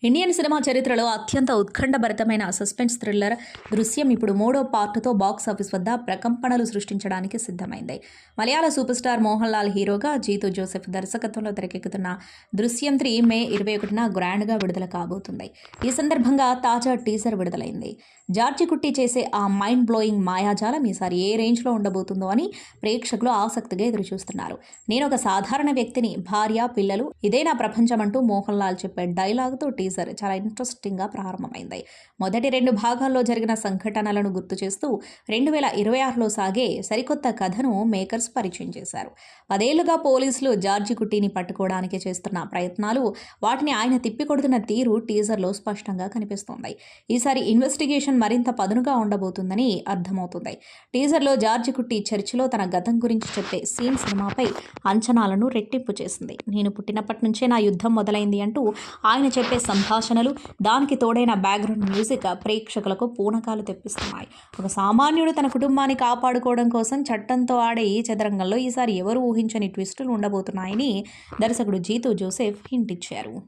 Indian cinema చరిత్రలో అత్యంత ఉత్కంఠభరితమైన suspense thriller దృశ్యం ఇప్పుడు మూడో పార్టుతో బాక్స్ ఆఫీస్ వద్ద ప్రకంపనలు సృష్టించడానికి సిద్ధమైంది. మలయాళ సూపర్ స్టార్ మోహన్ లాల్ హీరోగా, జీతూ జోసెఫ్ దర్శకత్వంలో తెరకెక్కుతున్న దృశ్యం 3 మే 21న గ్రాండ్గా విడుదల కాబోతుంది. ఈ సందర్భంగా తాజా టీజర్ విడుదలైంది. జార్జి కుట్టి చేసే ఆ మైండ్ బ్లోయింగ్ మాయాజాలం ఈసారి ఏ రేంజ్లో ఉండబోతుందో అని ప్రేక్షకులు ఆసక్తిగా ఎదురుచూస్తున్నారు. నేను ఒక సాధారణ వ్యక్తిని, భార్య, పిల్లలు, ఇదే నా ప్రపంచం అంటూ మోహన్ లాల్ చెప్పే డైలాగ్తో టీజర్ చాలా ఇంట్రెస్టింగ్గా ప్రారంభమైంది. మొదటి 2 భాగాల్లో జరిగిన సంఘటనలను గుర్తు చేస్తూ 2026లో సాగే సరికొత్త కథను మేకర్స్ పరిచయం చేశారు. 10 ఏళ్లుగా పోలీసులు జార్జి కుట్టిని పట్టుకోవడానికి చేస్తున్న ప్రయత్నాలు, వాటిని ఆయన తిప్పికొడుతున్న తీరు టీజర్లో స్పష్టంగా కనిపిస్తోంది. ఈసారి ఇన్వెస్టిగేషన్ మరింత పదునుగా ఉండబోతుందని అర్థమవుతుంది. టీజర్లో జార్జి కుట్టి చర్చిలో తన గతం గురించి చెప్పే సీన్ సినిమాపై అంచనాలను రెట్టింపు చేసింది. నేను పుట్టినప్పటి నుంచే నా యుద్ధం మొదలైంది అంటూ ఆయన చెప్పే సంభాషణలు, దానికి తోడైన బ్యాక్గ్రౌండ్ మ్యూజిక్ ప్రేక్షకులకు పూనకాలు తెప్పిస్తున్నాయి. ఒక సామాన్యుడు తన కుటుంబాన్ని కాపాడుకోవడం కోసం చట్టంతో ఆడే ఈ చదరంగంలో ఈసారి ఎవరు ఊహించని ట్విస్టులు ఉండబోతున్నాయని దర్శకుడు జీతూ జోసెఫ్ హింట్ ఇచ్చారు.